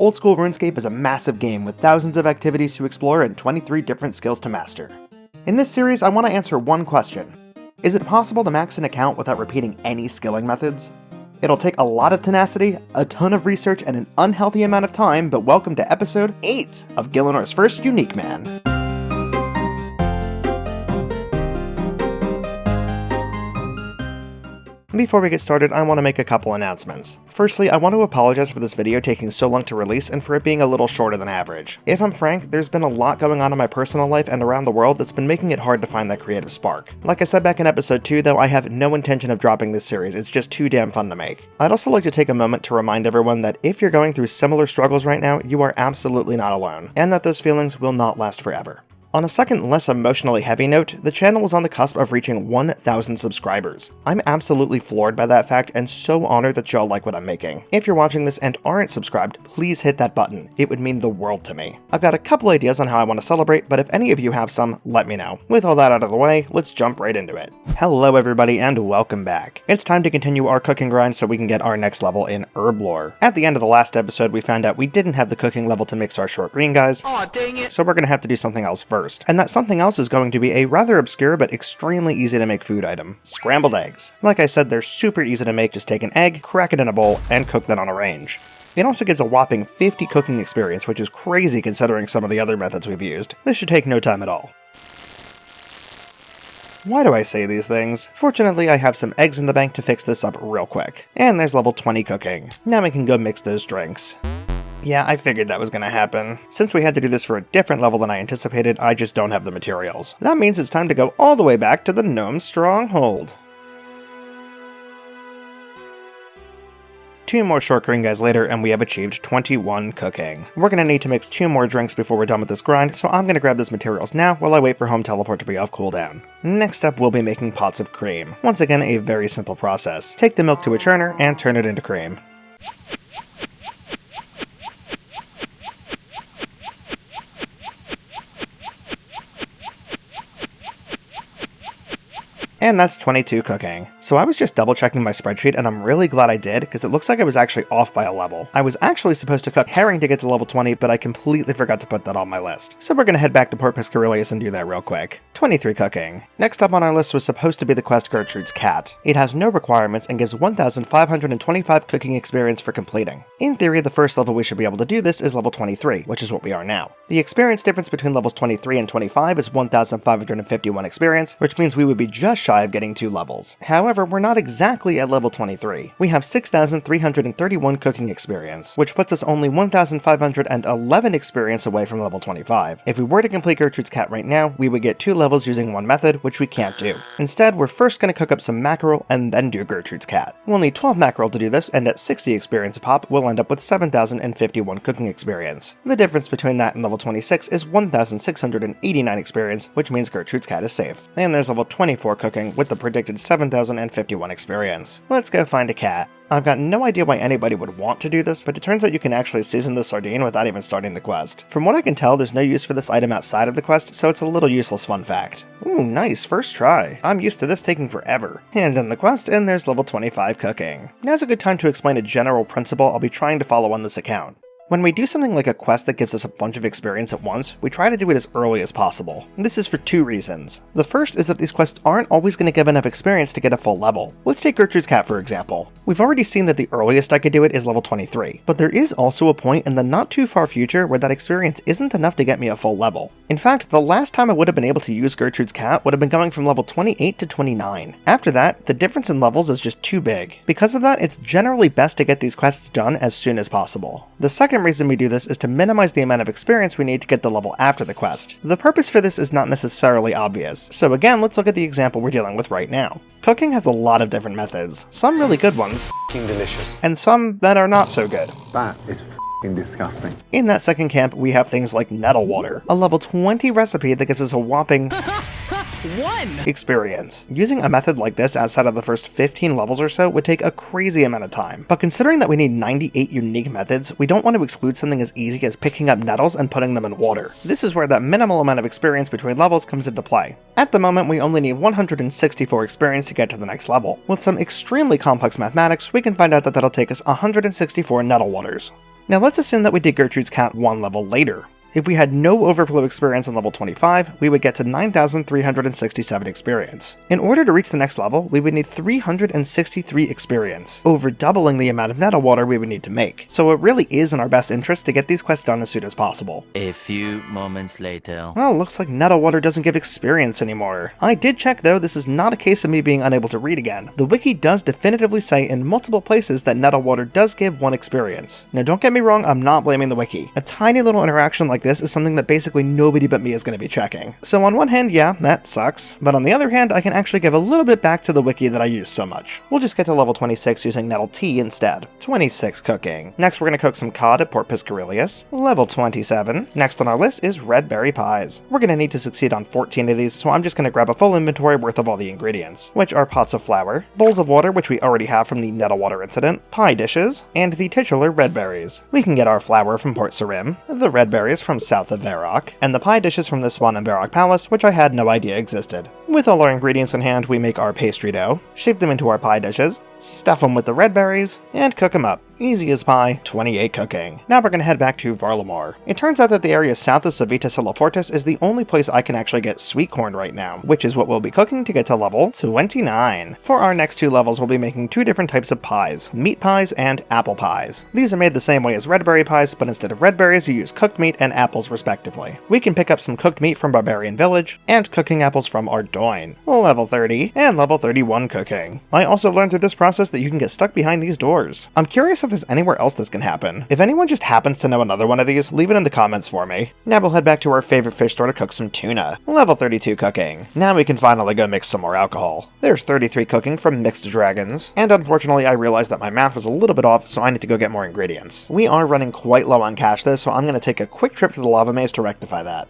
Old School RuneScape is a massive game with thousands of activities to explore and 23 different skills to master. In this series, I want to answer one question. Is it possible to max an account without repeating any skilling methods? It'll take a lot of tenacity, a ton of research, and an unhealthy amount of time, but welcome to episode 8 of Gielinnor's First Unique Man. Before we get started, I want to make a couple announcements. Firstly, I want to apologize for this video taking so long to release and for it being a little shorter than average. If I'm frank, there's been a lot going on in my personal life and around the world that's been making it hard to find that creative spark. Like I said back in episode 2 though, I have no intention of dropping this series, it's just too damn fun to make. I'd also like to take a moment to remind everyone that if you're going through similar struggles right now, you are absolutely not alone, and that those feelings will not last forever. On a second, less emotionally heavy note, the channel was on the cusp of reaching 1,000 subscribers. I'm absolutely floored by that fact and so honored that y'all like what I'm making. If you're watching this and aren't subscribed, please hit that button. It would mean the world to me. I've got a couple ideas on how I want to celebrate, but if any of you have some, let me know. With all that out of the way, let's jump right into it. Hello everybody and welcome back. It's time to continue our cooking grind so we can get our next level in herb lore. At the end of the last episode, we found out we didn't have the cooking level to mix our short green guys. Aw, dang it! So we're gonna have to do something else first. And that something else is going to be a rather obscure but extremely easy to make food item. Scrambled eggs. Like I said, they're super easy to make, just take an egg, crack it in a bowl, and cook that on a range. It also gives a whopping 50 cooking experience, which is crazy considering some of the other methods we've used. This should take no time at all. Why do I say these things? Fortunately, I have some eggs in the bank to fix this up real quick. And there's level 20 cooking. Now we can go mix those drinks. Yeah, I figured that was gonna happen. Since we had to do this for a different level than I anticipated, I just don't have the materials. That means it's time to go all the way back to the Gnome Stronghold. 2 more short green guys later and we have achieved 21 cooking. We're gonna need to mix 2 more drinks before we're done with this grind, so I'm gonna grab those materials now while I wait for home teleport to be off cooldown. Next up, we'll be making pots of cream. Once again, a very simple process. Take the milk to a churner and turn it into cream. And that's 22 cooking. So I was just double checking my spreadsheet and I'm really glad I did because it looks like I was actually off by a level. I was actually supposed to cook herring to get to level 20, but I completely forgot to put that on my list. So we're gonna head back to Port Piscarius and do that real quick. 23 cooking. Next up on our list was supposed to be the quest Gertrude's Cat. It has no requirements and gives 1,525 cooking experience for completing. In theory, the first level we should be able to do this is level 23, which is what we are now. The experience difference between levels 23 and 25 is 1,551 experience, which means we would be just shy of getting 2 levels. However, we're not exactly at level 23. We have 6,331 cooking experience, which puts us only 1,511 experience away from level 25. If we were to complete Gertrude's Cat right now, we would get 2 levels using one method, which we can't do. Instead, we're first going to cook up some mackerel and then do Gertrude's Cat. We'll need 12 mackerel to do this, and at 60 experience a pop, we'll end up with 7,051 cooking experience. The difference between that and level 26 is 1,689 experience, which means Gertrude's Cat is safe. And there's level 24 cooking with the predicted 7,051 experience. Let's go find a cat. I've got no idea why anybody would want to do this, but it turns out you can actually season the sardine without even starting the quest. From what I can tell, there's no use for this item outside of the quest, so it's a little useless fun fact. Ooh, nice, first try. I'm used to this taking forever. And in the quest, and there's level 25 cooking. Now's a good time to explain a general principle I'll be trying to follow on this account. When we do something like a quest that gives us a bunch of experience at once, we try to do it as early as possible. This is for 2 reasons. The first is that these quests aren't always going to give enough experience to get a full level. Let's take Gertrude's Cat for example. We've already seen that the earliest I could do it is level 23, but there is also a point in the not too far future where that experience isn't enough to get me a full level. In fact, the last time I would have been able to use Gertrude's Cat would have been going from level 28 to 29. After that, the difference in levels is just too big. Because of that, it's generally best to get these quests done as soon as possible. The second reason we do this is to minimize the amount of experience we need to get the level after the quest. The purpose for this is not necessarily obvious, so again, let's look at the example we're dealing with right now. Cooking has a lot of different methods, some really good ones, F***ing delicious, and some that are not so good. That is f***ing disgusting. In that second camp, we have things like Nettle Water, a level 20 recipe that gives us a whopping 1 experience. Using a method like this outside of the first 15 levels or so would take a crazy amount of time, but considering that we need 98 unique methods, we don't want to exclude something as easy as picking up nettles and putting them in water. This is where that minimal amount of experience between levels comes into play. At the moment, we only need 164 experience to get to the next level. With some extremely complex mathematics, we can find out that that'll take us 164 Nettle Waters. Now let's assume that we did Gertrude's count one level later. If we had no overflow experience on level 25, we would get to 9,367 experience. In order to reach the next level, we would need 363 experience, over doubling the amount of Nettle water we would need to make. So it really is in our best interest to get these quests done as soon as possible. A few moments later. Well, looks like Nettle water doesn't give experience anymore. I did check though, this is not a case of me being unable to read again. The wiki does definitively say in multiple places that Nettle water does give 1 experience. Now don't get me wrong, I'm not blaming the wiki. A tiny little interaction like this is something that basically nobody but me is going to be checking. So on one hand, yeah, that sucks, but on the other hand, I can actually give a little bit back to the wiki that I use so much. We'll just get to level 26 using Nettle tea instead. 26 cooking. Next, we're going to cook some cod at Port Piscarius. Level 27. Next on our list is red berry pies. We're going to need to succeed on 14 of these, so I'm just going to grab a full inventory worth of all the ingredients, which are pots of flour, bowls of water, which we already have from the Nettle water incident, pie dishes, and the titular red berries. We can get our flour from Port Sarim, the red berries from south of Varrock, and the pie dishes from the Swan and Varrock Palace, which I had no idea existed. With all our ingredients in hand, we make our pastry dough, shape them into our pie dishes, stuff them with the red berries, and cook them up. Easy as pie, 28 cooking. Now we're going to head back to Varlamore. It turns out that the area south of Civitas Fortis is the only place I can actually get sweet corn right now, which is what we'll be cooking to get to level 29. For our next 2 levels, we'll be making 2 different types of pies, meat pies and apple pies. These are made the same way as red berry pies, but instead of red berries, you use cooked meat and apples respectively. We can pick up some cooked meat from Barbarian Village, and cooking apples from Ardoyne. Level 30, and level 31 cooking. I also learned through this process that you can get stuck behind these doors. I'm curious if there's anywhere else this can happen. If anyone just happens to know another one of these, leave it in the comments for me. Now we'll head back to our favorite fish store to cook some tuna. Level 32 cooking. Now we can finally go mix some more alcohol. There's 33 cooking from Mixed Dragons, and unfortunately I realized that my math was a little bit off, so I need to go get more ingredients. We are running quite low on cash though, so I'm going to take a quick trip to the lava maze to rectify that.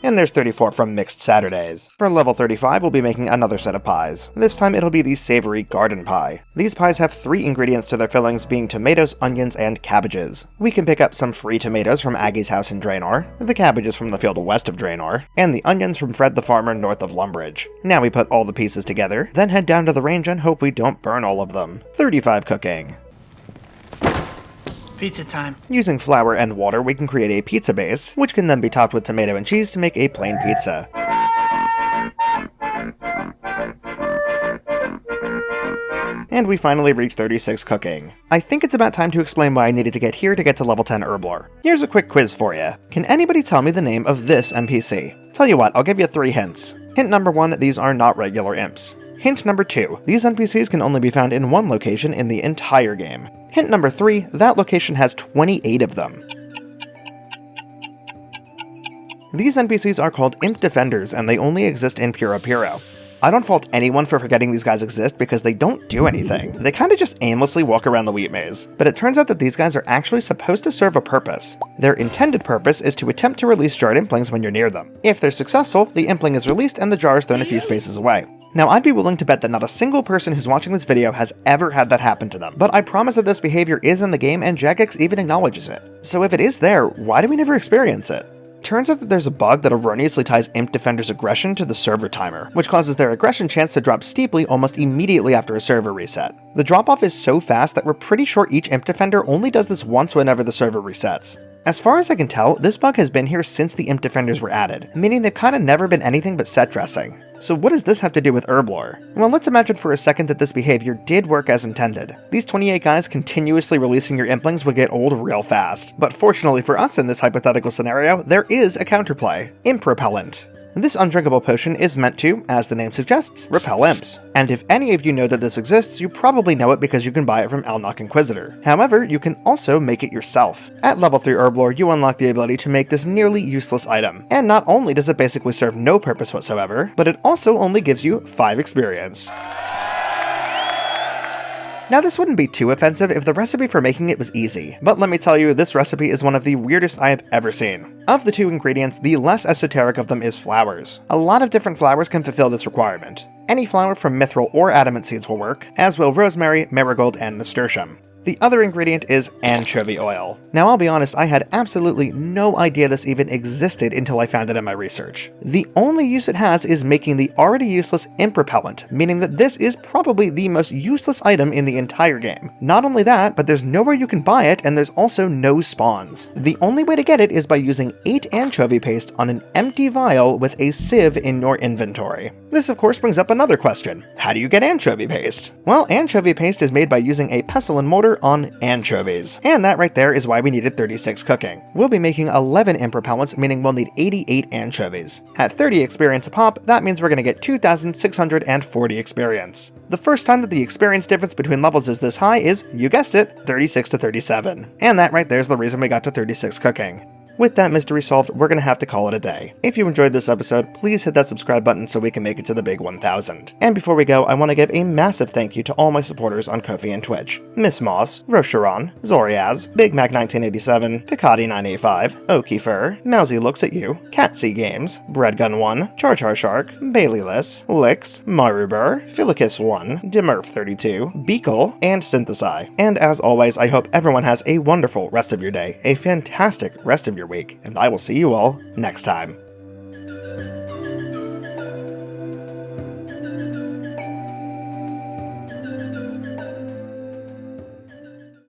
And there's 34 from Mixed Saturdays. For level 35, we'll be making another set of pies. This time it'll be the savory garden pie. These pies have 3 ingredients to their fillings, being tomatoes, onions, and cabbages. We can pick up some free tomatoes from Aggie's house in Draenor, the cabbages from the field west of Draenor, and the onions from Fred the farmer north of Lumbridge. Now we put all the pieces together, then head down to the range and hope we don't burn all of them. 35 cooking. Pizza time. Using flour and water, we can create a pizza base, which can then be topped with tomato and cheese to make a plain pizza. And we finally reach 36 cooking. I think it's about time to explain why I needed to get here to get to level 10 Herblore. Here's a quick quiz for you. Can anybody tell me the name of this NPC? Tell you what, I'll give you 3 hints. Hint number 1, these are not regular imps. Hint number 2, these NPCs can only be found in 1 location in the entire game. Hint number 3, that location has 28 of them. These NPCs are called Imp Defenders, and they only exist in Puro Puro. I don't fault anyone for forgetting these guys exist because they don't do anything. They kinda just aimlessly walk around the wheat maze. But it turns out that these guys are actually supposed to serve a purpose. Their intended purpose is to attempt to release jarred implings when you're near them. If they're successful, the impling is released and the jar is thrown a few spaces away. Now, I'd be willing to bet that not a single person who's watching this video has ever had that happen to them, but I promise that this behavior is in the game and Jagex even acknowledges it. So if it is there, why do we never experience it? Turns out that there's a bug that erroneously ties Imp Defender's aggression to the server timer, which causes their aggression chance to drop steeply almost immediately after a server reset. The drop-off is so fast that we're pretty sure each Imp Defender only does this once whenever the server resets. As far as I can tell, this bug has been here since the Imp Defenders were added, meaning they've kinda never been anything but set dressing. So what does this have to do with Herblore? Well, let's imagine for a second that this behavior did work as intended. These 28 guys continuously releasing your implings would get old real fast. But fortunately for us in this hypothetical scenario, there is a counterplay: Imp Repellent. This undrinkable potion is meant to, as the name suggests, repel imps. And if any of you know that this exists, you probably know it because you can buy it from Alnock Inquisitor. However, you can also make it yourself. At level 3 Herblore, you unlock the ability to make this nearly useless item. And not only does it basically serve no purpose whatsoever, but it also only gives you 5 experience. Now, this wouldn't be too offensive if the recipe for making it was easy, but let me tell you, this recipe is one of the weirdest I have ever seen. Of the 2 ingredients, the less esoteric of them is flowers. A lot of different flowers can fulfill this requirement. Any flower from mithril or adamant seeds will work, as will rosemary, marigold, and nasturtium. The other ingredient is anchovy oil. Now I'll be honest, I had absolutely no idea this even existed until I found it in my research. The only use it has is making the already useless imp repellent, meaning that this is probably the most useless item in the entire game. Not only that, but there's nowhere you can buy it, and there's also no spawns. The only way to get it is by using 8 anchovy paste on an empty vial with a sieve in your inventory. This of course brings up another question. How do you get anchovy paste? Well, anchovy paste is made by using a pestle and mortar on anchovies. And that right there is why we needed 36 cooking. We'll be making 11 imp repellents, meaning we'll need 88 anchovies. At 30 experience a pop, that means we're going to get 2,640 experience. The first time that the experience difference between levels is this high is, you guessed it, 36 to 37. And that right there is the reason we got to 36 cooking. With that mystery solved, we're going to have to call it a day. If you enjoyed this episode, please hit that subscribe button so we can make it to the big 1,000. And before we go, I want to give a massive thank you to all my supporters on Ko-fi and Twitch. Miss Moss, Rosharon, Zoriaz, Big Mac 1987, Picardy 985, Okifer, Mousy Looks at You, Catsy Games, Breadgun 1, Char Char Shark, Baileyless, Lix, Maruber, Philicus 1, Dimurf 32, Beakle, and Synthesai. And as always, I hope everyone has a wonderful rest of your day, a fantastic rest of your week, and I will see you all next time.